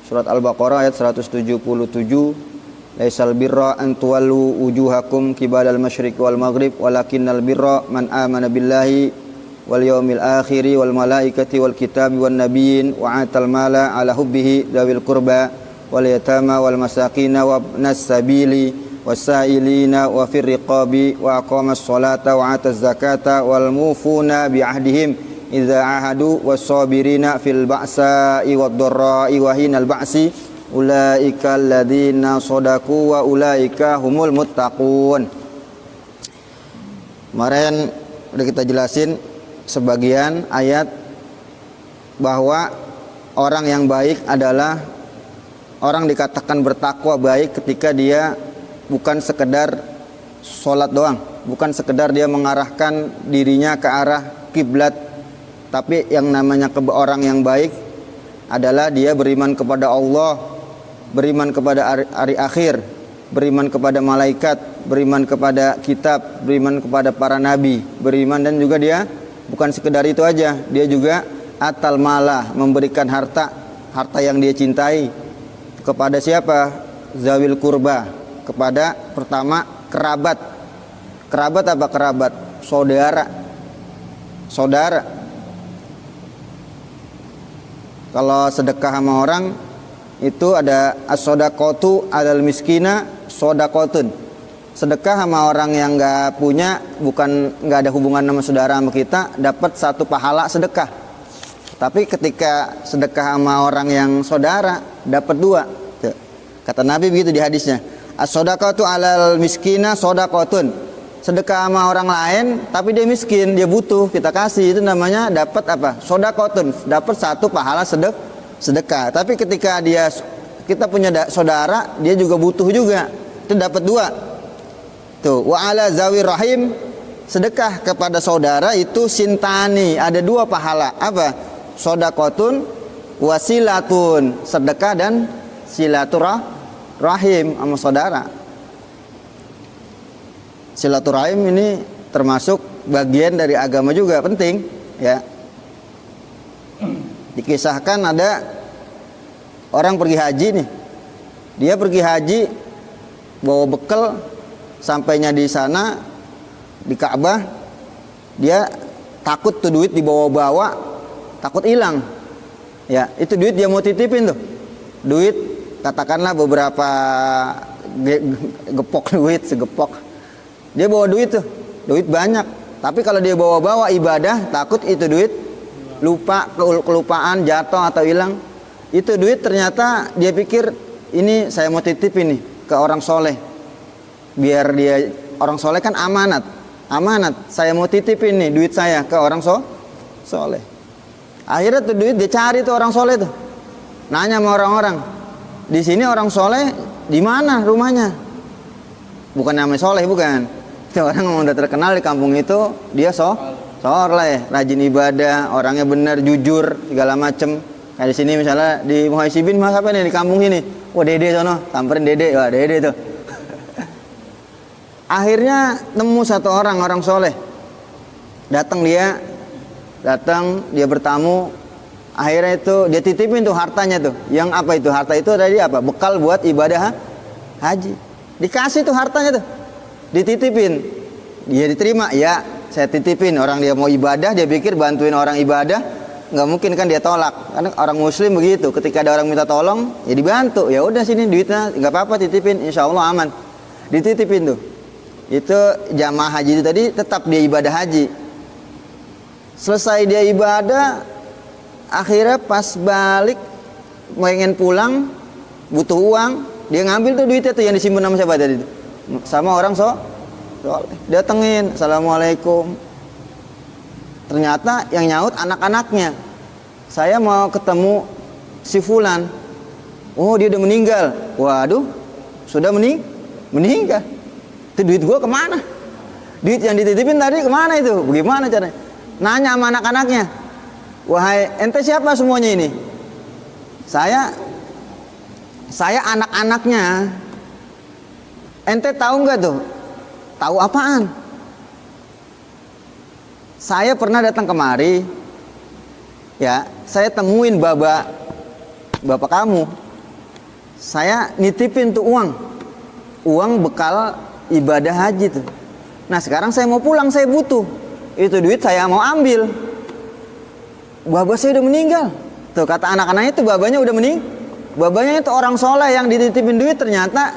Surat Al-Baqarah ayat 177. Laisal birra an tuwallu wujuhakum qibalal masyriq wal maghrib walakinnal birra man amana billahi wal yaumil akhiri wal malaikati wal kitabi wan nabiyyin wa atal mala ala hubbihi dzawil qurba wal yatama wal masakina wa ibnas sabili wasailina wa fir riqabi wa aqamas salata wa ataz zakata wal mufuna bi ahdihim idza ahadu was-sabirina fil ba'sa'i wad-dharra'i wa hinal ba'si ulaika alladzina shadaku wa ulaika humul muttaqun. Kemarin udah kita jelasin sebagian ayat bahwa orang yang baik adalah orang dikatakan bertakwa baik ketika dia bukan sekedar sholat doang, bukan sekedar dia mengarahkan dirinya ke arah kiblat. Tapi yang namanya orang yang baik adalah dia beriman kepada Allah, beriman kepada hari akhir, beriman kepada malaikat, beriman kepada kitab, beriman kepada para nabi, beriman, dan juga dia bukan sekedar itu aja, dia juga atal malah, memberikan harta yang dia cintai kepada siapa? Zawil kurba, kepada pertama kerabat. Kerabat apa kerabat? Saudara. Kalau sedekah sama orang itu ada as-shadaqatu 'alal miskina shadaqatun. Sedekah sama orang yang enggak punya, bukan enggak ada hubungan sama saudara sama kita, dapat satu pahala sedekah. Tapi ketika sedekah sama orang yang saudara dapat dua. Kata Nabi begitu di hadisnya. As-shadaqatu 'alal miskina shadaqatun. Sedekah sama orang lain tapi dia miskin, dia butuh, kita kasih, itu namanya dapat apa? Shadaqatun, dapat satu pahala sedekah. Tapi ketika kita punya saudara, dia juga butuh juga, itu dapat dua. Tuh, wa ala zawir rahim, sedekah kepada saudara itu sintani, ada dua pahala. Apa? Shadaqatun wasilatun, sedekah dan silaturahim sama saudara. Silaturahim ini termasuk bagian dari agama juga, penting ya. Dikisahkan ada orang pergi haji nih. Dia pergi haji bawa bekal, sampainya di sana di Ka'bah, dia takut tuh duit dibawa-bawa, takut hilang. Ya, itu duit dia mau titipin tuh. Duit katakanlah beberapa gepok duit, segepok. Dia bawa duit tuh, duit banyak. Tapi kalau dia bawa-bawa ibadah, takut itu duit lupa, kelupaan, jatuh atau hilang. Itu duit ternyata dia pikir ini saya mau titipin nih ke orang soleh. Biar dia, orang soleh kan amanat. Saya mau titipin nih duit saya ke orang soleh. Akhirnya tuh duit dia cari tuh orang soleh tuh. Nanya sama orang-orang. Di sini orang soleh di mana rumahnya? Bukan namanya soleh, bukan. Orang yang udah terkenal di kampung itu, dia soleh, rajin ibadah, orangnya benar, jujur, segala macem. Kayak di sini misalnya di Muhaisibin, mas apa nih di kampung ini? Wah, Dede sono, samperin Dede, wah Dede tuh. Akhirnya nemu satu orang soleh. Datang dia bertamu. Akhirnya itu dia titipin tuh hartanya tuh. Yang apa itu? Harta itu tadi apa? Bekal buat ibadah haji. Dikasih tuh hartanya tuh. Dititipin, dia diterima, ya saya titipin. Orang dia mau ibadah, dia pikir bantuin orang ibadah, nggak mungkin kan dia tolak. Karena orang muslim begitu, ketika ada orang minta tolong, ya dibantu. Ya udah sini duitnya, nggak apa-apa titipin, insya Allah aman. Dititipin tuh. Itu jamaah haji itu tadi tetap dia ibadah haji. Selesai dia ibadah, akhirnya pas balik pengen pulang, butuh uang, dia ngambil tuh duitnya tuh yang disimpan sama siapa tadi itu? Sama orang datengin, assalamualaikum. Ternyata yang nyaut anak-anaknya. Saya mau ketemu si fulan. Oh, dia udah meninggal. Waduh, sudah meninggal. Itu duit gua kemana? Duit yang dititipin tadi kemana itu? Bagaimana caranya? Nanya sama anak-anaknya. Wahai ente siapa semuanya ini? Saya anak-anaknya. Ente tahu nggak tuh? Tahu apaan? Saya pernah datang kemari, ya, saya temuin bapak kamu. saya nitipin tuh uang bekal ibadah haji tuh. Nah sekarang saya mau pulang, saya butuh itu duit, saya mau ambil. Baba saya udah meninggal. Tuh kata anak-anaknya itu babanya udah meninggal. Babanya itu orang soleh yang dititipin duit ternyata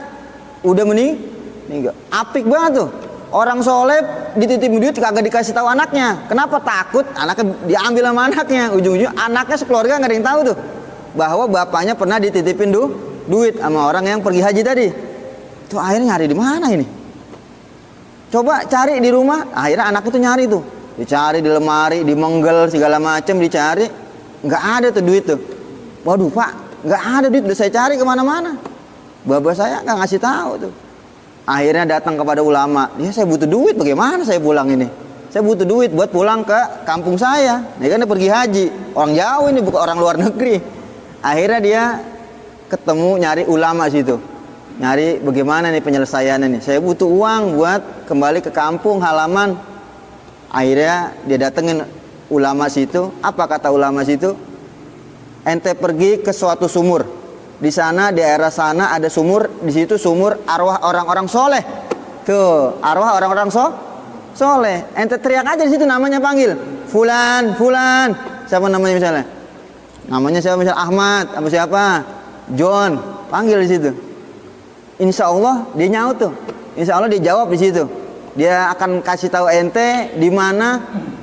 udah meninggal. Apik banget tuh. Orang soleh dititipin duit kagak dikasih tahu anaknya. Kenapa? Takut anaknya diambil sama anaknya. Ujung-ujungnya anaknya sekeluarga nggak ada yang tahu tuh bahwa bapaknya pernah dititipin duit sama orang yang pergi haji tadi. Tuh akhirnya nyari di mana ini? Coba cari di rumah. Akhirnya anak itu nyari tuh. Dicari di lemari, di menggel segala macam dicari. Nggak ada tuh duit tuh. Waduh pak, nggak ada duit. Udah saya cari kemana-mana. Bapak saya nggak ngasih tahu tuh. Akhirnya datang kepada ulama. Ya saya butuh duit, bagaimana saya pulang ini? Saya butuh duit buat pulang ke kampung saya. Ini kan dia pergi haji. Orang jauh ini, bukan orang luar negeri. Akhirnya dia ketemu nyari ulama situ. Nyari bagaimana nih penyelesaiannya nih. Saya butuh uang buat kembali ke kampung halaman. Akhirnya dia datengin ulama situ. Apa kata ulama situ? Ente pergi ke suatu sumur. Di sana, daerah sana ada sumur. Di situ sumur arwah orang-orang soleh. Tuh, arwah orang-orang soleh. Ente teriak aja di situ, namanya panggil. Fulan, Fulan. Siapa namanya misalnya? Namanya siapa misalnya? Ahmad. Apa siapa? John. Panggil di situ. Insya Allah dia nyaut tuh. Insya Allah dia jawab di situ. Dia akan kasih tahu ente di mana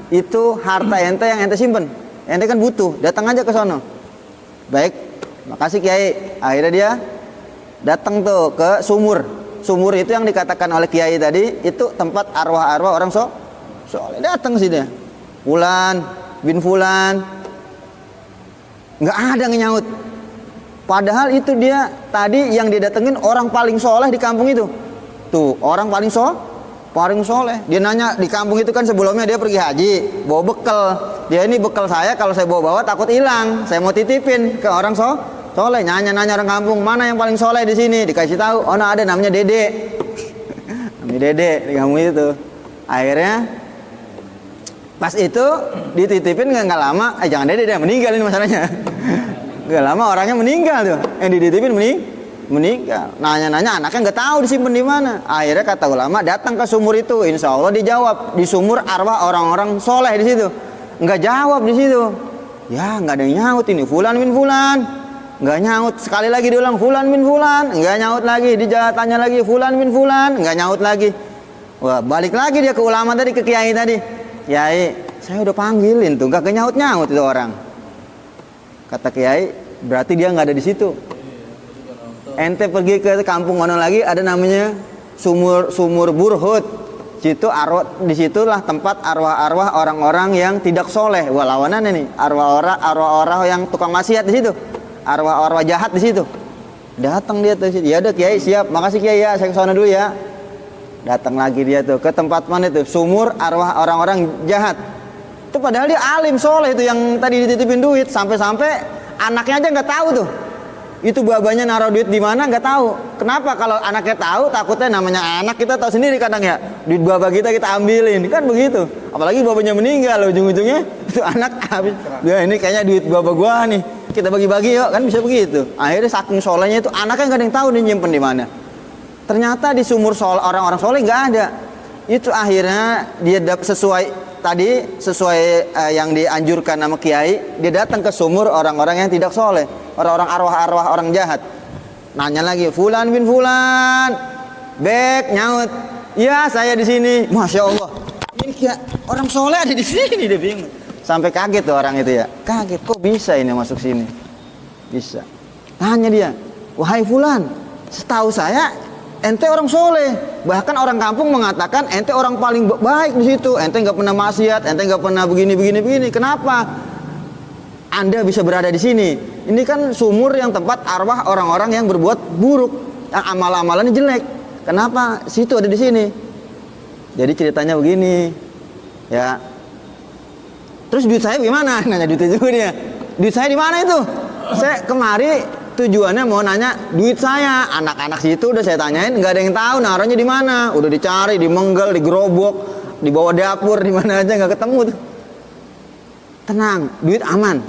itu harta ente yang ente simpen. Ente kan butuh. Datang aja ke sono. Baik. Makasih Kiai. Akhirnya dia datang tuh ke sumur. Sumur itu yang dikatakan oleh Kiai tadi itu tempat arwah-arwah orang soleh. Datang sih dia. Fulan bin Fulan. Nggak ada yang nyaut. Padahal itu dia tadi yang didatengin orang paling soleh di kampung itu. Tuh orang paling soleh. Dia nanya di kampung itu kan sebelumnya dia pergi haji, bawa bekal. Dia ini bekal saya kalau saya bawa takut hilang. Saya mau titipin ke orang soleh. Nanya orang kampung mana yang paling soleh di sini. Dikasih tahu, oh nah ada namanya Dede. Namanya Dede di kampung itu. Akhirnya pas itu dititipin nggak lama, jangan Dede dia meninggal ini masalahnya. Gak lama orangnya meninggal tuh. Yang dititipin meninggal. Nanya anaknya nggak tahu disimpan di mana. Akhirnya kata ulama datang ke sumur itu. Insya Allah dijawab di sumur arwah orang-orang soleh di situ. Nggak jawab di situ. Ya nggak ada yang nyaut ini. Fulan bin Fulan. Nggak nyaut. Sekali lagi diulang Fulan bin Fulan. Nggak nyaut lagi. Tanya lagi Fulan bin Fulan. Nggak nyaut lagi. Wah balik lagi dia ke ulama tadi, ke kiai tadi. Kiai, saya udah panggilin tuh. Nggak nyaut itu orang. Kata Kiai, berarti dia nggak ada di situ. Ente pergi ke kampung mana lagi ada namanya sumur Burhut. Di situlah tempat arwah-arwah orang-orang yang tidak soleh. Wah lawanannya nih, arwah-arwah yang tukang maksiat di situ. Arwah-arwah jahat di situ. Datang dia tuh. Ya udah Kiai siap. Makasih Kiai ya, saya ke sana dulu ya. Datang lagi dia tuh ke tempat mana itu? Sumur arwah orang-orang jahat. Itu padahal dia alim soleh itu yang tadi dititipin duit, sampai-sampai anaknya aja nggak tahu tuh itu babanya naruh duit di mana, nggak tahu. Kenapa? Kalau anaknya tahu takutnya, namanya anak kita tahu sendiri kadang ya, duit baba kita ambilin kan begitu. Apalagi babanya meninggal, ujung-ujungnya itu anak habis. Ya ini kayaknya duit baba gua nih, kita bagi-bagi yuk, kan bisa begitu. Akhirnya saking solehnya itu anaknya nggak ada yang tahu dia nyimpen di mana. Ternyata di sumur orang-orang soleh nggak ada. Itu akhirnya dia sesuai yang dianjurkan nama Kiai, dia datang ke sumur orang-orang yang tidak soleh, orang-orang arwah-arwah orang jahat. Nanya lagi, Fulan bin Fulan, bek nyaut, ya saya di sini. Masya Allah, ini orang soleh ada di sini, dia bingung. Sampai kaget tuh orang itu ya, kaget kok bisa ini masuk sini, bisa. Tanya dia, wahai Fulan, setahu saya ente orang soleh, bahkan orang kampung mengatakan ente orang paling baik di situ. Ente nggak pernah maksiat, ente nggak pernah begini. Kenapa Anda bisa berada di sini? Ini kan sumur yang tempat arwah orang-orang yang berbuat buruk, yang amal-amalannya jelek. Kenapa situ ada di sini? Jadi ceritanya begini, ya. Terus duit saya gimana? Nanya duitnya juga dia. Duit saya di mana itu? Saya kemari tujuannya mau nanya duit saya. Anak-anak situ udah saya tanyain, nggak ada yang tahu naruhnya di mana. Udah dicari, dimenggel, digerobok, dibawa dapur, di mana aja nggak ketemu tuh. Tenang, duit aman.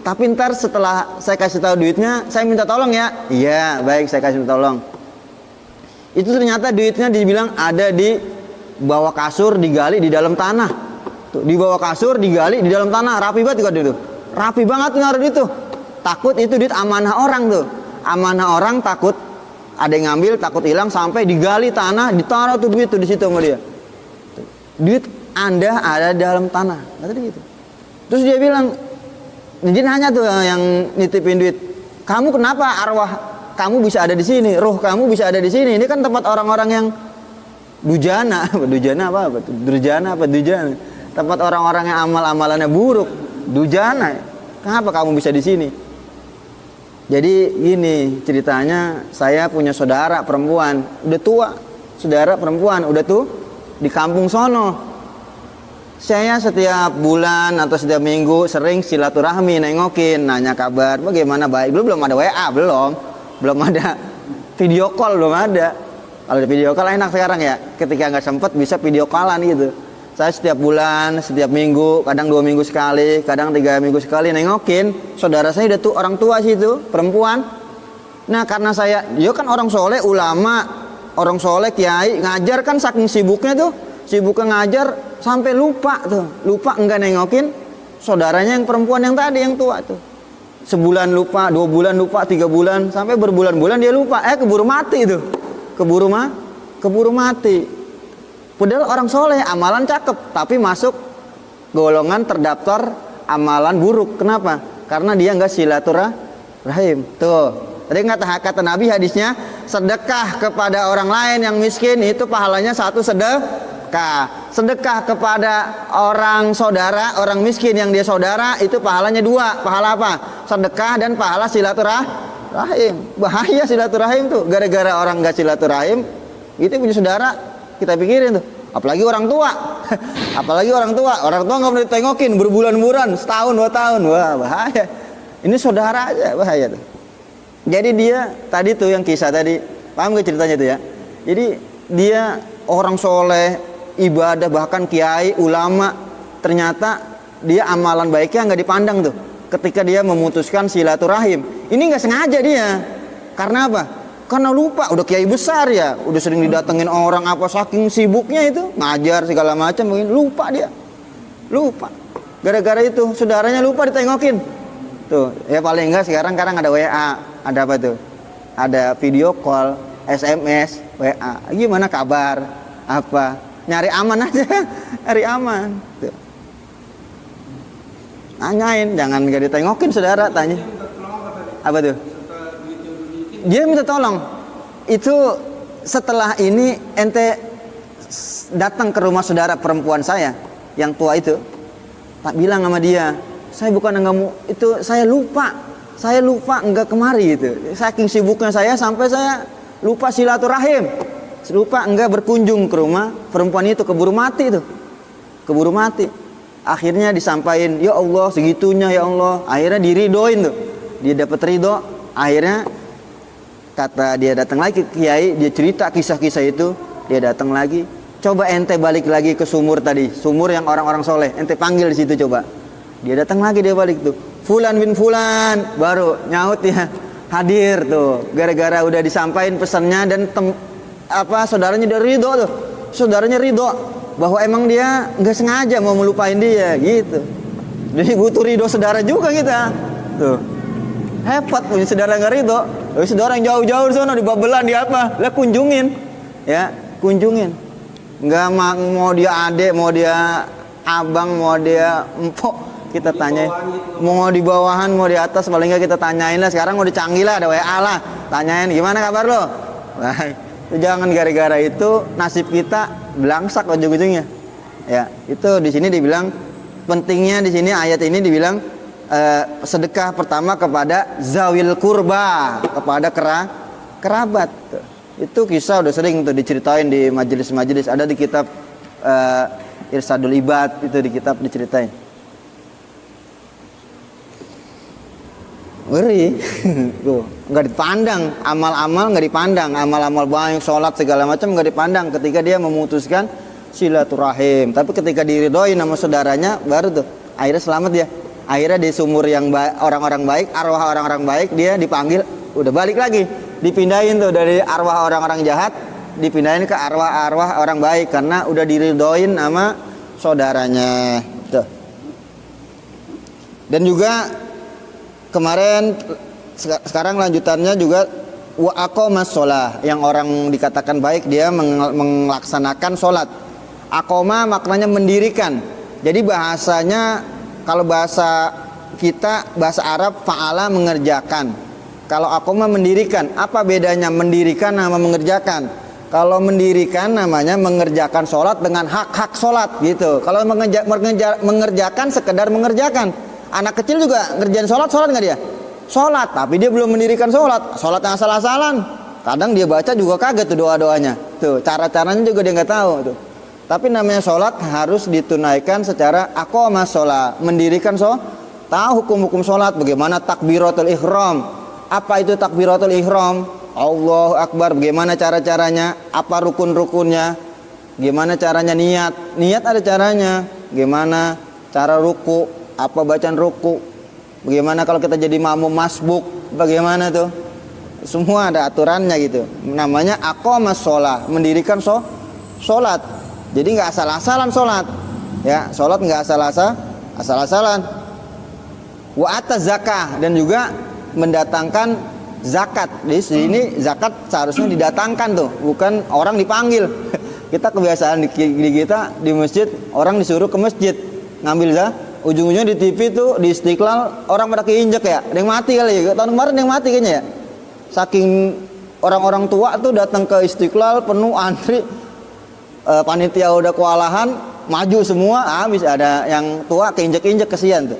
tapi ntar setelah saya kasih tahu duitnya, saya minta tolong ya. Iya, baik, saya kasih tolong. Itu ternyata duitnya dibilang ada di bawah kasur, digali di dalam tanah. Tuh, di bawah kasur, digali di dalam tanah, rapi banget itu. Rapi banget naruh itu. Takut itu duit amanah orang tuh. Amanah orang takut ada yang ngambil, takut hilang, sampai digali tanah, ditaruh tuh duit tuh di situ sama dia. Tuh. Duit Anda ada di dalam tanah, kata dia gitu. Terus dia bilang, dia nanya tuh yang nitipin duit, kamu kenapa arwah kamu bisa ada di sini, roh kamu bisa ada di sini? Ini kan tempat orang-orang yang dujana, dujana apa? Durjana apa dujana? Tempat orang-orang yang amal-amalannya buruk, dujana. Kenapa kamu bisa di sini? Jadi gini ceritanya, saya punya saudara perempuan, udah tua, saudara perempuan udah tuh di kampung sono. Saya setiap bulan atau setiap minggu sering silaturahmi, nengokin, nanya kabar, bagaimana, baik. Belum ada WA, belum ada video call, belum ada. Kalau ada video call enak sekarang ya, ketika nggak sempet bisa video callan gitu. Saya setiap bulan, setiap minggu, kadang 2 minggu sekali, kadang 3 minggu sekali nengokin. Saudara saya udah tuh orang tua sih itu, perempuan. Nah karena saya, dia kan orang soleh, ulama, orang soleh, kiai, ngajar kan saking sibuknya tuh, sibuknya ngajar sampai lupa enggak nengokin saudaranya yang perempuan yang tadi yang tua tuh. Sebulan lupa, 2 bulan lupa, 3 bulan, sampai berbulan-bulan dia lupa. Keburu mati tuh, keburu mati. Padahal orang soleh, amalan cakep, tapi masuk golongan terdaftar amalan buruk. Kenapa? Karena dia nggak silaturahim. Tuh, tadi kata Nabi hadisnya, sedekah kepada orang lain yang miskin itu pahalanya 1 sedekah. Sedekah kepada orang saudara, orang miskin yang dia saudara itu pahalanya 2. Pahala apa? Sedekah dan pahala silaturahim. Bahaya silaturahim tuh. Gara-gara orang nggak silaturahim, itu punya saudara. Kita pikirin tuh, apalagi orang tua. Orang tua nggak boleh ditengokin berbulan-bulan, setahun 2 tahun, wah bahaya. Ini saudara aja bahaya tuh. Jadi dia tadi tuh yang kisah tadi, paham gak ceritanya tuh ya? Jadi dia orang soleh, ibadah, bahkan kiai, ulama, ternyata dia amalan baiknya nggak dipandang tuh. Ketika dia memutuskan silaturahim, ini nggak sengaja dia. Karena apa? Karena lupa, udah kiai besar ya, udah sering didatengin orang, apa saking sibuknya itu ngajar segala macam, mungkin lupa dia, lupa. Gara-gara itu saudaranya lupa ditengokin. Tuh, ya paling enggak sekarang ada WA, ada apa tuh? Ada video call, SMS, WA. Gimana kabar? Apa? Nyari aman aja, nyari aman. Tuh. Nanyain, jangan gak ditengokin saudara, tanya. Apa tuh? Dia minta tolong. Itu setelah ini ente datang ke rumah saudara perempuan saya yang tua itu, tak bilang sama dia, saya bukan enggak mau, itu saya lupa enggak kemari gitu. Saking sibuknya saya sampai saya lupa silaturahim, lupa enggak berkunjung ke rumah perempuan itu, keburu mati. Akhirnya disampaikan, ya Allah segitunya ya Allah. Akhirnya diridoin tuh, dia dapat ridho. Akhirnya kata dia datang lagi ke kiai, dia cerita kisah-kisah itu, dia datang lagi. Coba ente balik lagi ke sumur tadi, sumur yang orang-orang soleh, ente panggil di situ coba. Dia datang lagi, dia balik tuh, Fulan bin Fulan, baru nyaut ya, hadir tuh. Gara-gara udah disampaikan pesannya dan saudaranya udah ridho tuh, saudaranya ridho bahwa emang dia nggak sengaja mau melupain dia gitu. Jadi butuh ridho saudara juga kita tuh. Hebat punya saudara nggak ridho. Saudara yang jauh-jauh di sana di Babelan di apa? Lah kunjungin. Ya, kunjungin. Enggak mau dia adek, mau dia abang, mau dia empok, kita tanyain. Mau di bawahan, mau di atas, paling enggak kita tanyain lah. Sekarang mau dicanggih lah, ada WA lah. Tanyain, gimana kabar lo? Nah, itu jangan gara-gara itu nasib kita belangsak ujung-ujungnya. Ya, itu di sini dibilang pentingnya di sini ayat ini dibilang sedekah pertama kepada zawil kurba, kepada kerabat. Itu kisah udah sering tuh diceritain di majelis-majelis, ada di kitab Irsadul Ibad, itu di kitab diceritain. Ngeri. Tuh, enggak dipandang, amal-amal enggak dipandang, amal-amal baik, sholat segala macam enggak dipandang ketika dia memutuskan silaturahim. Tapi ketika diridhoi sama saudaranya baru tuh akhirnya selamat dia. Akhirnya di sumur yang orang-orang baik, arwah orang-orang baik, dia dipanggil, udah balik lagi, dipindahin tuh dari arwah orang-orang jahat, dipindahin ke arwah-arwah orang baik karena udah diridoin sama saudaranya. Tuh. Dan juga kemarin, sekarang lanjutannya juga wa aqamas shalah, yang orang dikatakan baik dia melaksanakan sholat. Aqoma maknanya mendirikan. Jadi bahasanya, kalau bahasa kita, bahasa Arab, fa'ala mengerjakan. Kalau aqoma mendirikan. Apa bedanya mendirikan sama mengerjakan? Kalau mendirikan namanya mengerjakan sholat dengan hak-hak sholat gitu. Kalau mengerjakan sekedar mengerjakan. Anak kecil juga ngerjain sholat nggak dia? Sholat, tapi dia belum mendirikan sholat. Sholat yang asal-asalan. Kadang dia baca juga kaget tuh doa-doanya. Tuh, cara-caranya juga dia nggak tahu tuh. Tapi namanya sholat harus ditunaikan secara aqamas sholat, mendirikan sholat, tahu hukum-hukum sholat, bagaimana takbiratul ihram, apa itu takbiratul ihram, Allahu Akbar, bagaimana cara-caranya, apa rukun-rukunnya, gimana caranya niat ada caranya, gimana cara ruku, apa bacaan ruku, bagaimana kalau kita jadi makmum masbuk, bagaimana tuh, semua ada aturannya gitu. Namanya aqamas sholat, mendirikan sholat. Jadi nggak asal-asalan sholat, ya sholat nggak asal-asalan. Wa ata zakah, dan juga mendatangkan zakat. Di sini zakat seharusnya didatangkan tuh, bukan orang dipanggil. Kita kebiasaan di kita di masjid, orang disuruh ke masjid ngambil zakat. Ujung-ujungnya di TV tuh di Istiqlal orang pada keinjek ya, ada yang mati kali ya. Tahun kemarin ada yang mati kayaknya ya. Saking orang-orang tua tuh datang ke Istiqlal penuh antri. Panitia udah kewalahan, maju semua, habis ada yang tua keinjek-injek, kesian tuh.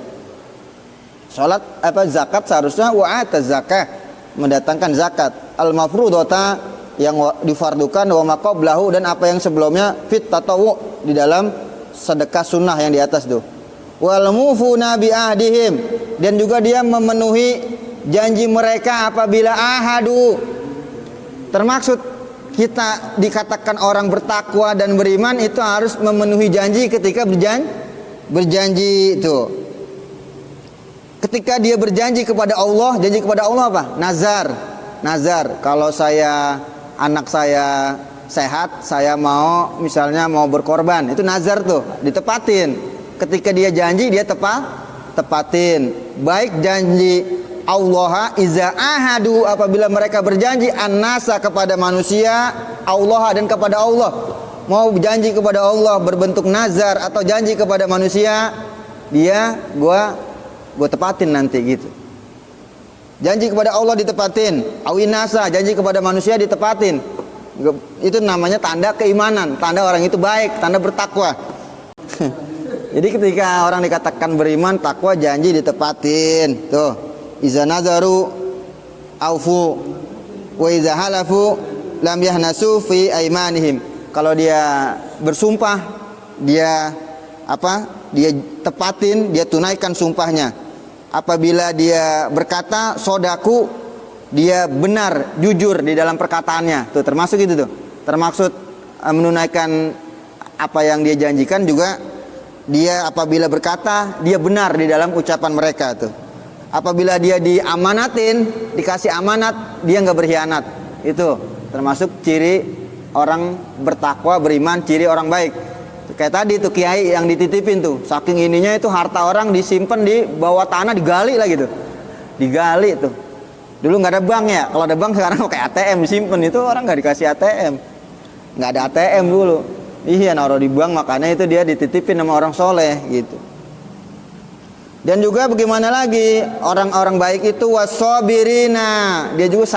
Salat zakat seharusnya wa'ata zakah, mendatangkan zakat. Al-mafrudata, yang difardukan, wa maqablahu, dan apa yang sebelumnya, fit tatawu, di dalam sedekah sunnah yang di atas tuh. Wal mufuna bi ahdihim, dan juga dia memenuhi janji mereka apabila ahadu. Termaksud kita dikatakan orang bertakwa dan beriman itu harus memenuhi janji ketika berjanji itu. Ketika dia berjanji kepada Allah, janji kepada Allah apa? Nazar. Kalau anak saya sehat, saya mau misalnya mau berkorban, itu nazar tuh, ditepatin. Ketika dia janji, dia tepatin. Baik janji Allah iza ahadu, apabila mereka berjanji, an-nasa kepada manusia, Allah dan kepada Allah. Mau janji kepada Allah berbentuk nazar atau janji kepada manusia, gua tepatin nanti gitu. Janji kepada Allah ditepatin, awin nasa, janji kepada manusia ditepatin. Itu namanya tanda keimanan, tanda orang itu baik, tanda bertakwa. Jadi ketika orang dikatakan beriman, takwa, janji ditepatin. Tuh. Iza nazaru aufu wa iza halafu lam yahnasu fi aimanihim. Kalau dia bersumpah, dia tepatin, dia tunaikan sumpahnya. Apabila dia berkata sodaku, dia benar, jujur di dalam perkataannya. Tuh termasuk itu tuh. Termaksud menunaikan apa yang dia janjikan, juga dia apabila berkata, dia benar di dalam ucapan mereka tuh. Apabila dia diamanatin, dikasih amanat, dia nggak berkhianat. Itu termasuk ciri orang bertakwa, beriman, ciri orang baik. Kayak tadi tuh kiai yang dititipin tuh, saking ininya itu harta orang disimpan di bawah tanah, digali lah gitu. Digali tuh. Dulu nggak ada bank ya, kalau ada bank sekarang kayak ATM disimpan, itu orang nggak dikasih ATM. Nggak ada ATM dulu. Iya, naruh di bank, makanya itu dia dititipin sama orang soleh gitu. Dan juga bagaimana lagi, orang-orang baik itu wassobirina, dia juga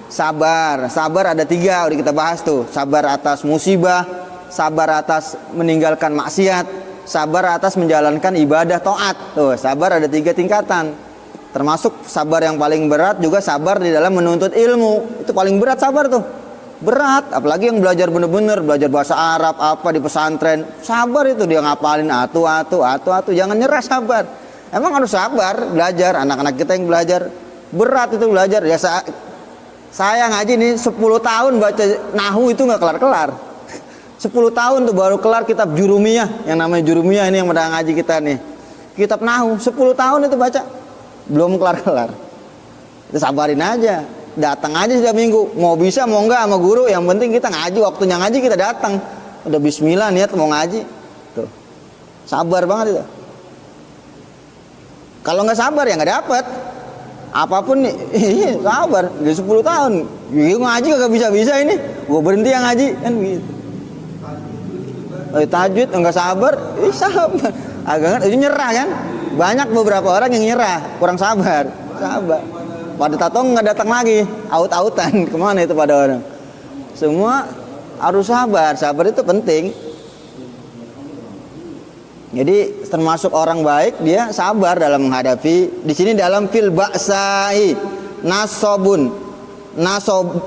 sabar. Sabar ada 3, udah kita bahas tuh. Sabar atas musibah, sabar atas meninggalkan maksiat, sabar atas menjalankan ibadah taat. Tuh, sabar ada 3 tingkatan. Termasuk sabar yang paling berat juga sabar di dalam menuntut ilmu. Itu paling berat sabar tuh. Berat, apalagi yang belajar bener-bener, belajar bahasa Arab apa di pesantren. Sabar itu, dia ngapalin atu, jangan nyerah, sabar. Emang harus sabar belajar, anak-anak kita yang belajar berat itu belajar. Ya saya ngaji nih 10 tahun baca nahu itu nggak kelar-kelar. 10 tahun tuh baru kelar kitab Jurumiyah, yang namanya Jurumiyah ini yang pada ngaji kita nih. kitab nahu 10 tahun itu baca, belum kelar-kelar. Kita sabarin aja, datang aja setiap minggu, mau bisa mau enggak sama guru, yang penting kita ngaji, waktunya ngaji kita datang, udah bismillah niat mau ngaji, tuh sabar banget itu. Kalau nggak sabar ya nggak dapet apapun nih. Sabar, udah 10 tahun, ngaji kagak bisa-bisa ini, gua berhenti yang ngaji kan gitu. Tahajud enggak sabar, sabar. Agak itu nyerah kan? Banyak beberapa orang yang nyerah, kurang sabar. Pada tato nggak datang lagi, aut-autan kemana itu pada orang. Semua harus sabar, sabar itu penting. Jadi termasuk orang baik dia sabar dalam menghadapi. Di sini dalam fil ba'sai nasobun,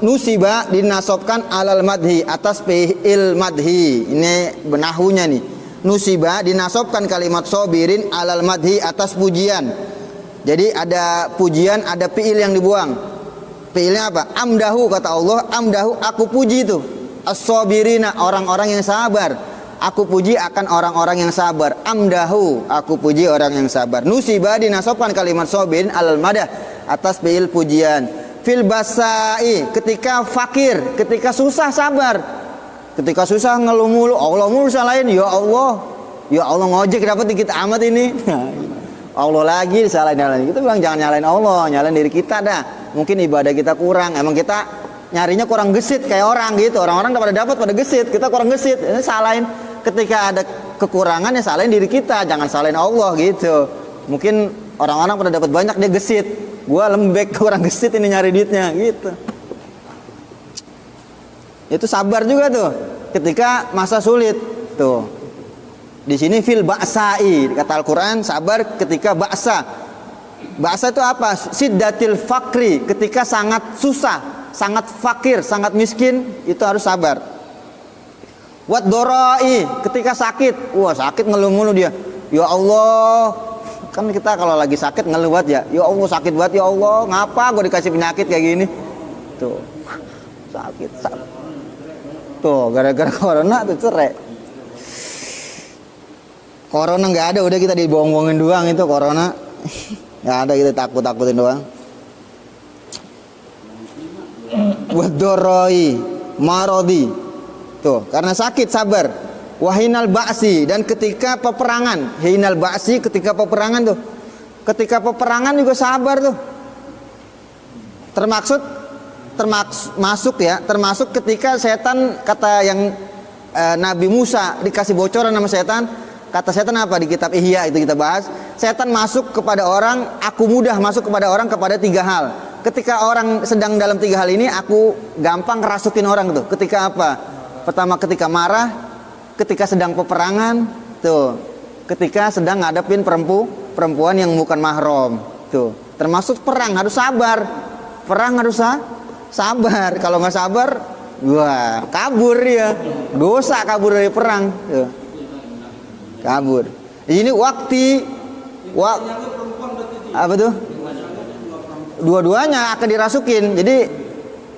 nusiba dinasobkan alal madhi, atas fi'il madhi. Ini benahunya nih. Nusiba dinasobkan kalimat sobirin alal madhi, atas pujian. Jadi ada pujian, ada fi'il yang dibuang. Fi'ilnya apa? Amdahu, kata Allah, amdahu, aku puji itu as-sobirina, orang-orang yang sabar. Aku puji akan orang-orang yang sabar. Amdahu, aku puji orang yang sabar. Nusiba dinasobkan kalimat sobirin alal madah, atas fi'il pujian. Fil basai, ketika fakir, ketika susah sabar. Ketika susah ngeluh mulu, Allah mulu salahin, ya Allah ngojek dapat dikit amat ini. Allah lagi disalahin. Kita bilang jangan nyalain Allah, nyalain diri kita dah. Mungkin ibadah kita kurang, emang kita nyarinya kurang gesit kayak orang gitu. Orang-orang pada dapat pada gesit, kita kurang gesit. Ini salahin. Ketika ada kekurangan ya salahin diri kita, jangan salahin Allah gitu. Mungkin orang-orang pada dapat banyak dia gesit. Gua lembek, kurang gesit ini nyari duitnya gitu. Itu sabar juga tuh ketika masa sulit tuh. Di sini fil ba'sai, kata Al-Qur'an sabar ketika ba'sa. Ba'sa itu apa? Siddatil fakri, ketika sangat susah, sangat fakir, sangat miskin, itu harus sabar. Wad dorai, ketika sakit. Wah, sakit ngeluh mulu dia. Ya Allah, kan kita kalau lagi sakit ngeluh banget ya. Ya Allah sakit banget, ya Allah, ngapa gue dikasih penyakit kayak gini? Tuh. Sakit. Tuh, gara-gara corona tuh cerai. Corona nggak ada, udah kita dibohong-bohongin doang itu corona. Nggak ada, kita takut-takutin doang. Wadoroi marodi, tuh karena sakit sabar. Wahinal ba'si, dan ketika peperangan. Hinal ba'si, ketika peperangan tuh. Ketika peperangan juga sabar tuh. Termasuk ketika setan, kata yang Nabi Musa dikasih bocoran sama setan. Kata setan apa di kitab Ihya itu kita bahas. Setan masuk kepada orang, aku mudah masuk kepada orang kepada 3 hal. Ketika orang sedang dalam 3 hal ini, aku gampang kerasukin orang tuh. Ketika apa? Pertama ketika marah, ketika sedang peperangan, tuh. Ketika sedang ngadepin perempuan yang bukan mahram, tuh. Termasuk perang harus sabar. Perang harus sabar. Kalau nggak sabar, wah kabur ya. Dosa kabur dari perang. Tuh. Kabur. Ini apa tuh? Dua-duanya akan dirasukin. Jadi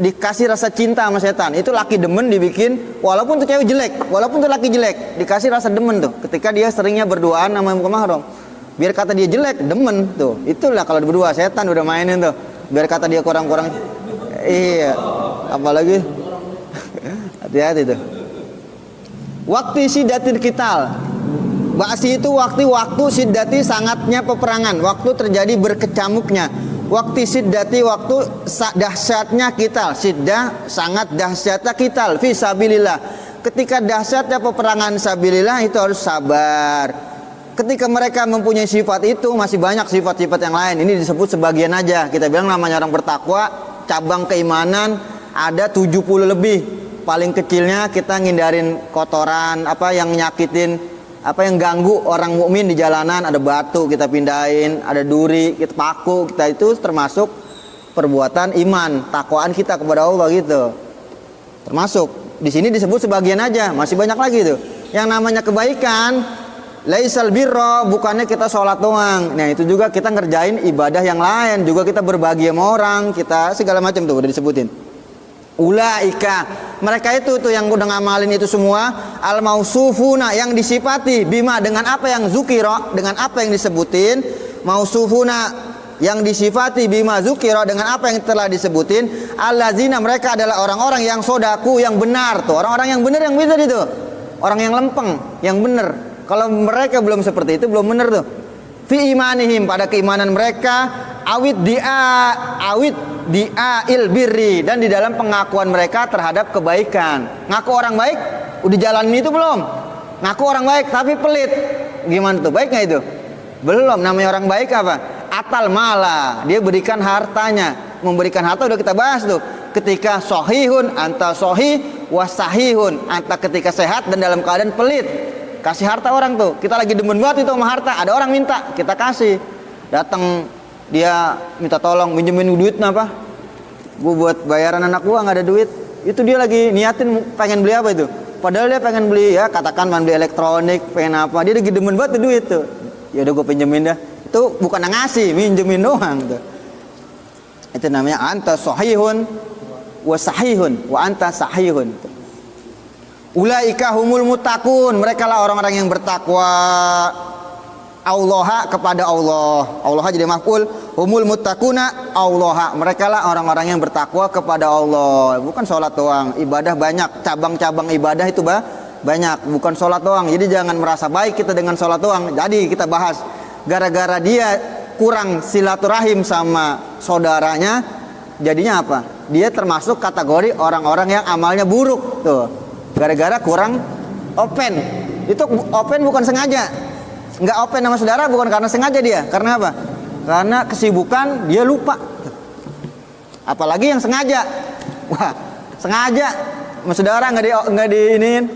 dikasih rasa cinta sama setan. Itu laki demen dibikin, walaupun tuh cewek jelek, walaupun tuh laki jelek, dikasih rasa demen tuh. Ketika dia seringnya berduaan sama yang mahram, biar kata dia jelek, demen tuh. Itulah kalau berdua setan udah mainin tuh. Biar kata dia kurang-kurang. Iya. Apalagi hati-hati tuh. Waktu sidatil qital. Ba'si itu waktu siddati sangatnya peperangan, waktu terjadi berkecamuknya. Waktu siddati waktu dahsyatnya qital, siddah sangat dahsyatnya qital fi sabilillah. Ketika dahsyatnya peperangan sabilillah itu harus sabar. Ketika mereka mempunyai sifat itu, masih banyak sifat-sifat yang lain. Ini disebut sebagian aja. Kita bilang namanya orang bertakwa, cabang keimanan ada 70 lebih. Paling kecilnya kita ngindarin kotoran, apa yang nyakitin, apa yang ganggu orang mukmin di jalanan, ada batu kita pindahin, ada duri, kita paku, kita itu termasuk perbuatan iman, takwaan kita kepada Allah gitu. Termasuk di sini disebut sebagian aja, masih banyak lagi tuh. Yang namanya kebaikan, laisal birra, bukannya kita sholat doang. Nah, itu juga kita ngerjain ibadah yang lain, juga kita berbagi sama orang, kita segala macam tuh udah disebutin. Ulaika, mereka itu tuh yang udah ngamalin itu semua, al mausufuna, yang disifati, bima, dengan apa yang zukiro, dengan apa yang disebutin, mausufuna, yang disifati, bima zukiro, dengan apa yang telah disebutin, allazina, mereka adalah orang-orang yang sodaku, yang benar tuh, orang-orang yang benar, yang bisa itu, orang yang lempeng, yang benar. Kalau mereka belum seperti itu, belum benar tuh. Fi imanihim, pada keimanan mereka, awit dia ilbirri, dan di dalam pengakuan mereka terhadap kebaikan. Ngaku orang baik, udah jalanin itu belum? Ngaku orang baik tapi pelit, gimana tuh? Baik nggak itu? Belum. Namanya orang baik apa? Atal mala, dia berikan hartanya. Memberikan harta udah kita bahas tuh. Ketika sohihun, anta sohih, wasahihun, anta ketika sehat dan dalam keadaan pelit. Kasih harta orang tuh. Kita lagi demen banget itu sama harta. Ada orang minta, kita kasih. Datang dia minta tolong, minjemin duit apa? Gue buat bayaran anak gua nggak ada duit. Itu dia lagi niatin pengen beli apa itu? Padahal dia pengen beli, ya katakan pengen beli elektronik, pengen apa? Dia lagi demen banget tuh duit tuh. Ya udah gue pinjemin dah. Itu bukan ngasih, minjemin doang tuh. Itu namanya anta sahihun wa sahihun wa anta sahihun. Ulaika humul muttaqun, mereka lah orang-orang yang bertakwa. Allah, kepada Allah. Allah jadi maf'ul. Humul muttaquna Allah, mereka lah orang-orang yang bertakwa kepada Allah. Bukan sholat doang, ibadah banyak, cabang-cabang ibadah itu banyak, bukan sholat doang. Jadi jangan merasa baik kita dengan sholat doang. Jadi kita bahas, gara-gara dia kurang silaturahim sama saudaranya, jadinya apa? Dia termasuk kategori orang-orang yang amalnya buruk tuh. Gara-gara kurang open. Itu open bukan sengaja. Nggak open sama saudara bukan karena sengaja dia. Karena apa? Karena kesibukan dia lupa. Apalagi yang sengaja. Wah, sengaja sama saudara nggak diinin.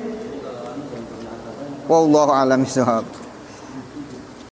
Wallahu a'lam bishawab.